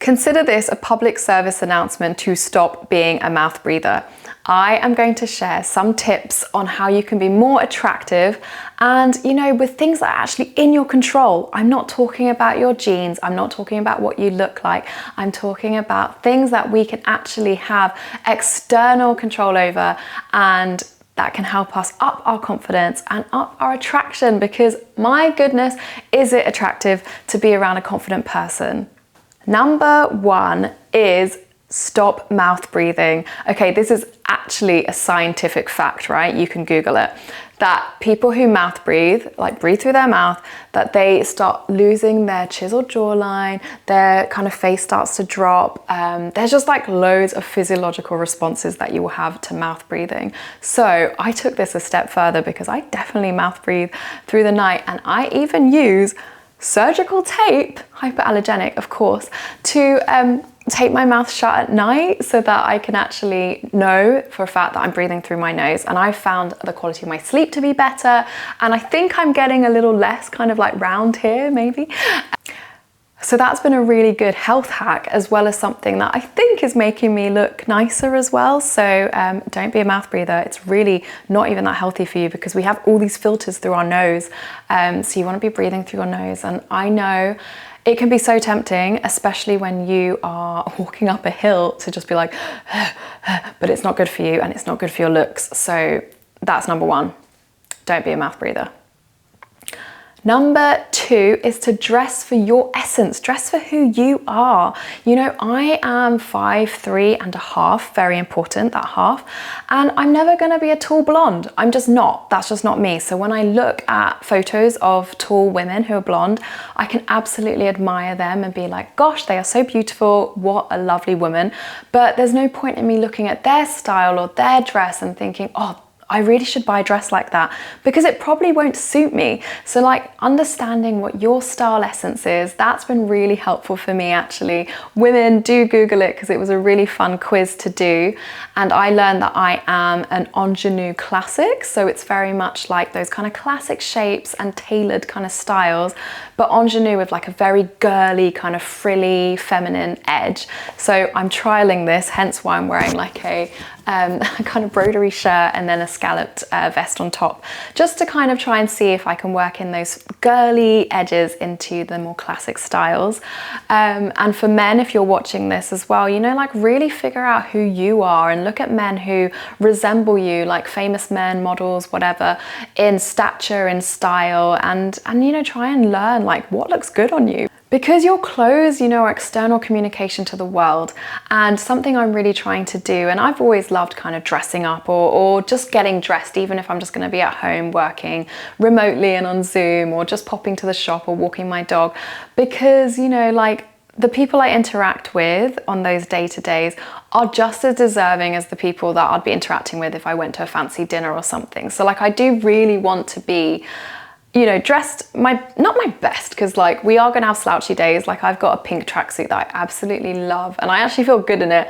Consider this a public service announcement to stop being a mouth breather. I am going to share some tips on how you can be more attractive and, with things that are actually in your control. I'm not talking about your genes. I'm not talking about what you look like. I'm talking about things that we can actually have external control over, and that can help us up our confidence and up our attraction, because my goodness, is it attractive to be around a confident person. Number one is stop mouth breathing. Okay, this is actually a scientific fact, right? You can Google it. That people who mouth breathe, like breathe through their mouth, that they start losing their chiseled jawline, their kind of face starts to drop. There's just like loads of physiological responses that you will have to mouth breathing. So I took this a step further because I definitely mouth breathe through the night, and I even use surgical tape, hypoallergenic of course, to tape my mouth shut at night so that I can actually know for a fact that I'm breathing through my nose. And I found the quality of my sleep to be better, and I think I'm getting a little less kind of like round here maybe. So that's been a really good health hack, as well as something that I think is making me look nicer as well. So don't be a mouth breather. It's really not even that healthy for you, because we have all these filters through our nose. So you want to be breathing through your nose. And I know it can be so tempting, especially when you are walking up a hill, to just be like, but it's not good for you and it's not good for your looks. So that's number one. Don't be a mouth breather. Number two is to dress for your essence, dress for who you are. I am 5'3.5", very important, that half, and I'm never gonna be a tall blonde. I'm just not, that's just not me. So when I look at photos of tall women who are blonde, I can absolutely admire them and be like, gosh, they are so beautiful, what a lovely woman. But there's no point in me looking at their style or their dress and thinking, oh, I really should buy a dress like that, because it probably won't suit me. So like understanding what your style essence is, that's been really helpful for me actually. Women, do Google it, because it was a really fun quiz to do. And I learned that I am an ingenue classic. So it's very much like those kind of classic shapes and tailored kind of styles, but ingenue with like a very girly kind of frilly feminine edge. So I'm trialing this, hence why I'm wearing like a kind of broderie shirt and then a scalloped vest on top, just to kind of try and see if I can work in those girly edges into the more classic styles. And for men, if you're watching this as well, like really figure out who you are and look at men who resemble you, like famous men, models, whatever, in stature, in style, and try and learn like what looks good on you. Because your clothes, are external communication to the world, and something I'm really trying to do, and I've always loved kind of dressing up or just getting dressed, even if I'm just going to be at home working remotely and on Zoom, or just popping to the shop or walking my dog, because, like the people I interact with on those day-to-days are just as deserving as the people that I'd be interacting with if I went to a fancy dinner or something. So like I do really want to be dressed not my best, because like we are gonna have slouchy days. Like I've got a pink tracksuit that I absolutely love, and I actually feel good in it,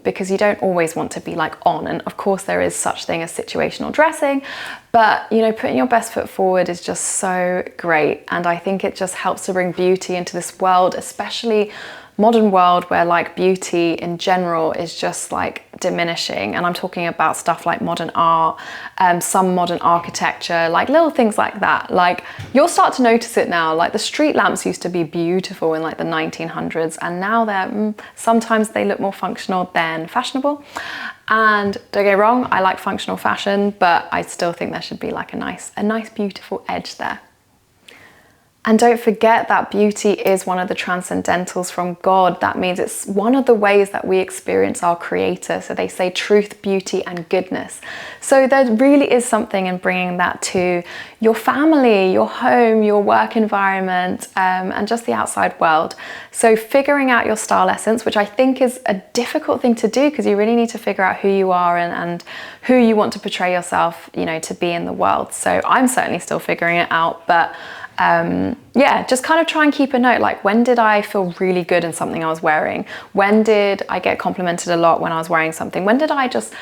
because you don't always want to be like on. And of course there is such thing as situational dressing, but putting your best foot forward is just so great. And I think it just helps to bring beauty into this world, especially modern world, where like beauty in general is just like diminishing. And I'm talking about stuff like modern art, some modern architecture, like little things like that. Like you'll start to notice it now. Like the street lamps used to be beautiful in like the 1900s, and now they're sometimes they look more functional than fashionable. And don't get me wrong, I like functional fashion, but I still think there should be like a nice beautiful edge there. And don't forget that beauty is one of the transcendentals from God. That means it's one of the ways that we experience our Creator. So they say truth, beauty, and goodness. So there really is something in bringing that to your family, your home, your work environment, and just the outside world. So figuring out your style essence, which I think is a difficult thing to do, because you really need to figure out who you are and who you want to portray yourself, to be in the world. So I'm certainly still figuring it out, but Yeah, just kind of try and keep a note, like when did I feel really good in something I was wearing? When did I get complimented a lot when I was wearing something? When did I just,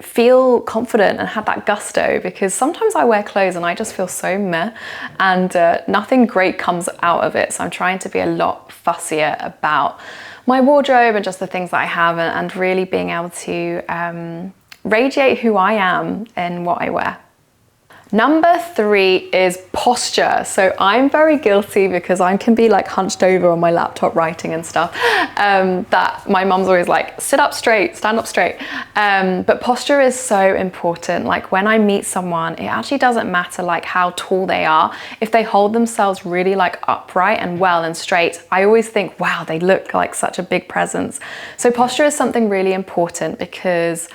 feel confident and had that gusto? Because sometimes I wear clothes and I just feel so meh, and nothing great comes out of it. So I'm trying to be a lot fussier about my wardrobe and just the things that I have, and really being able to radiate who I am in what I wear. Number 3 is posture. So I'm very guilty because I can be like hunched over on my laptop writing and stuff, that my mum's always like, sit up straight, stand up straight. But posture is so important. Like when I meet someone, it actually doesn't matter like how tall they are. If they hold themselves really like upright and well and straight, I always think, wow, they look like such a big presence. So posture is something really important because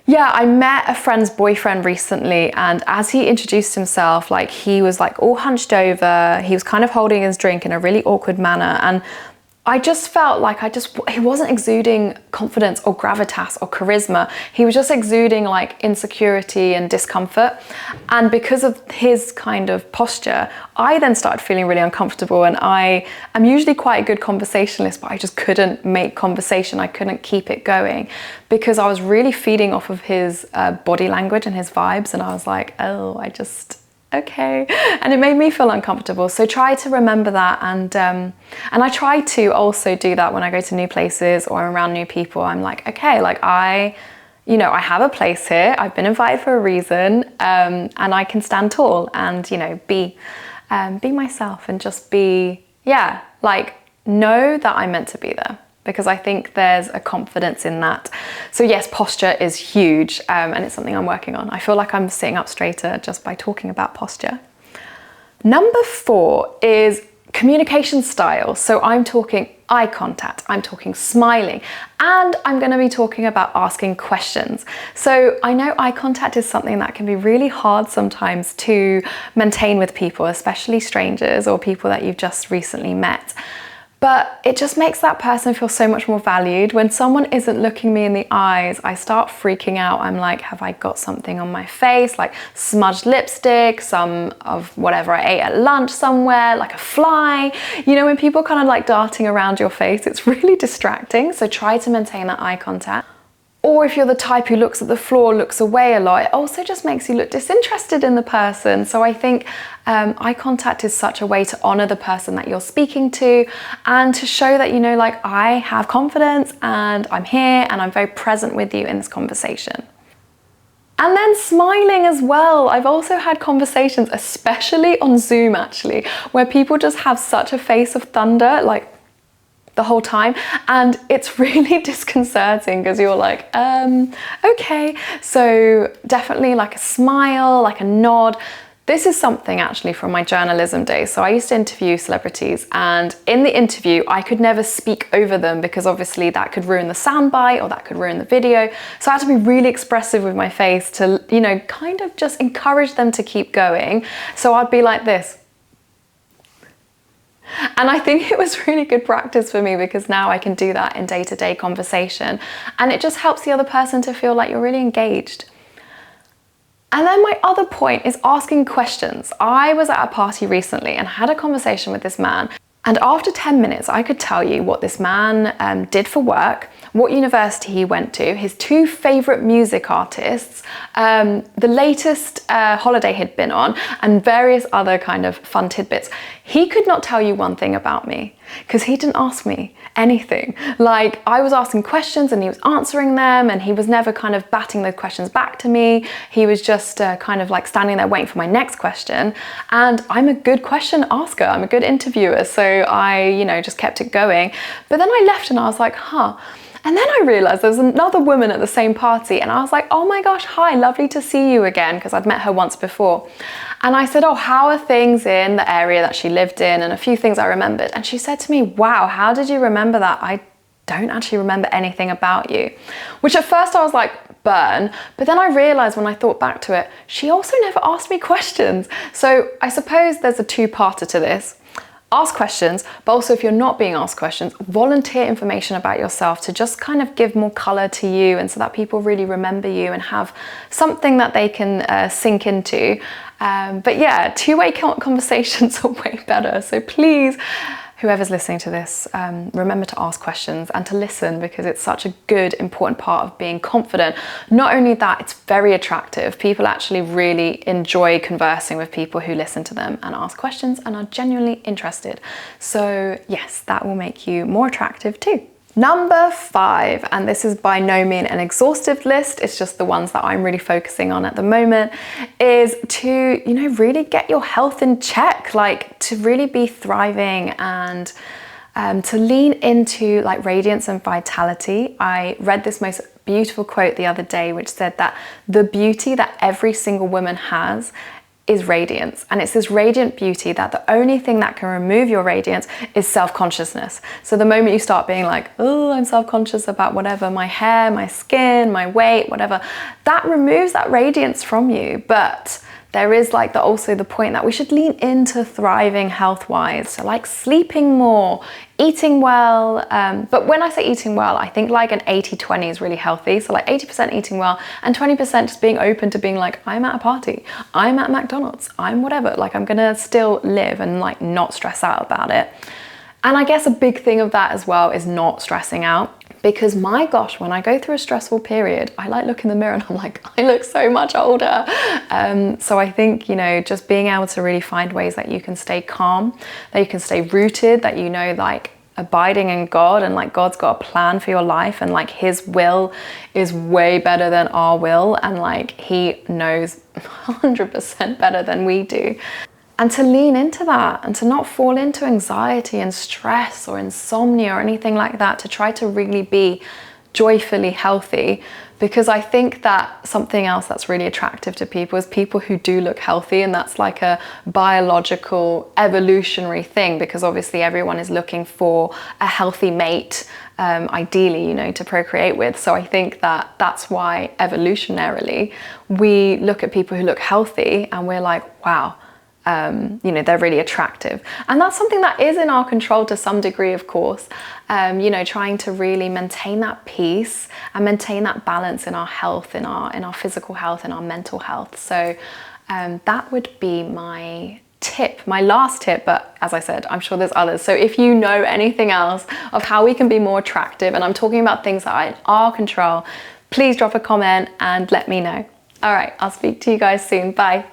I met a friend's boyfriend recently, and as he introduced himself, like he was like all hunched over, he was kind of holding his drink in a really awkward manner, and I just felt like he wasn't exuding confidence or gravitas or charisma. He was just exuding like insecurity and discomfort. And because of his kind of posture, I then started feeling really uncomfortable. And I am usually quite a good conversationalist, but I just couldn't make conversation. I couldn't keep it going because I was really feeding off of his body language and his vibes. And I was like, oh, okay, and it made me feel uncomfortable. So try to remember that, and I try to also do that when I go to new places or I'm around new people. I'm like, okay, like I have a place here. I've been invited for a reason, and I can stand tall and be myself and just be know that I'm meant to be there. Because I think there's a confidence in that. So yes, posture is huge, and it's something I'm working on. I feel like I'm sitting up straighter just by talking about posture. Number 4 is communication style. So I'm talking eye contact, I'm talking smiling, and I'm going to be talking about asking questions. So I know eye contact is something that can be really hard sometimes to maintain with people, especially strangers or people that you've just recently met. But it just makes that person feel so much more valued. When someone isn't looking me in the eyes, I start freaking out. I'm like, have I got something on my face? Like smudged lipstick, some of whatever I ate at lunch somewhere, like a fly. When people kind of like darting around your face, it's really distracting. So try to maintain that eye contact. Or if you're the type who looks at the floor, looks away a lot, it also just makes you look disinterested in the person. So I think eye contact is such a way to honor the person that you're speaking to and to show that, I have confidence and I'm here and I'm very present with you in this conversation. And then smiling as well. I've also had conversations, especially on Zoom actually, where people just have such a face of thunder, like the whole time, and it's really disconcerting because you're like, okay. So definitely like a smile, like a nod. This is something actually from my journalism days. So I used to interview celebrities, and in the interview I could never speak over them because obviously that could ruin the soundbite or that could ruin the video. So I had to be really expressive with my face to, kind of just encourage them to keep going. So I'd be like this. And I think it was really good practice for me because now I can do that in day-to-day conversation, and it just helps the other person to feel like you're really engaged. And then my other point is asking questions. I was at a party recently and had a conversation with this man, and after 10 minutes I could tell you what this man did for work, what university he went to, his 2 favorite music artists, the latest holiday he'd been on, and various other kind of fun tidbits. He could not tell you one thing about me because he didn't ask me anything. Like I was asking questions and he was answering them, and he was never kind of batting those questions back to me. He was just kind of like standing there waiting for my next question. And I'm a good question asker, I'm a good interviewer, so I just kept it going. But then I left and I was like, And then I realized there was another woman at the same party, and I was like, oh my gosh, hi, lovely to see you again, because I'd met her once before. And I said, oh, how are things in the area that she lived in, and a few things I remembered. And she said to me, wow, how did you remember that? I don't actually remember anything about you. Which at first I was like, burn. But then I realized when I thought back to it, she also never asked me questions. So I suppose there's a two-parter to this. ask questions, but also if you're not being asked questions, volunteer information about yourself to just kind of give more color to you, and so that people really remember you and have something that they can sink into. But yeah, two-way conversations are way better. So please, whoever's listening to this, remember to ask questions and to listen, because it's such a good, important part of being confident. Not only that, it's very attractive. People actually really enjoy conversing with people who listen to them and ask questions and are genuinely interested. So yes, that will make you more attractive too. Number 5, and this is by no means an exhaustive list, it's just the ones that I'm really focusing on at the moment, is to, really get your health in check, like to really be thriving and to lean into like radiance and vitality. I read this most beautiful quote the other day, which said that the beauty that every single woman has is radiance, and it's this radiant beauty that the only thing that can remove your radiance is self-consciousness. So the moment you start being like, oh, I'm self-conscious about whatever, my hair, my skin, my weight, whatever, that removes that radiance from you. But there is like also the point that we should lean into thriving health-wise. So like sleeping more, eating well. But when I say eating well, I think like an 80-20 is really healthy. So like 80% eating well and 20% just being open to being like, I'm at a party, I'm at McDonald's, I'm whatever. Like I'm gonna still live and like not stress out about it. And I guess a big thing of that as well is not stressing out. Because my gosh, when I go through a stressful period, I like look in the mirror and I'm like, I look so much older. So I think, just being able to really find ways that you can stay calm, that you can stay rooted, that like abiding in God, and like God's got a plan for your life, and like his will is way better than our will, and like he knows 100% better than we do. And to lean into that and to not fall into anxiety and stress or insomnia or anything like that, to try to really be joyfully healthy. Because I think that something else that's really attractive to people is people who do look healthy, and that's like a biological evolutionary thing, because obviously everyone is looking for a healthy mate, ideally, to procreate with. So I think that that's why evolutionarily we look at people who look healthy and we're like, wow, they're really attractive. And that's something that is in our control to some degree, of course, trying to really maintain that peace and maintain that balance in our health, in our physical health, in our mental health. So that would be my tip, my last tip, but as I said, I'm sure there's others. So if you know anything else of how we can be more attractive, and I'm talking about things that are in our control, please drop a comment and let me know. All right, I'll speak to you guys soon. Bye.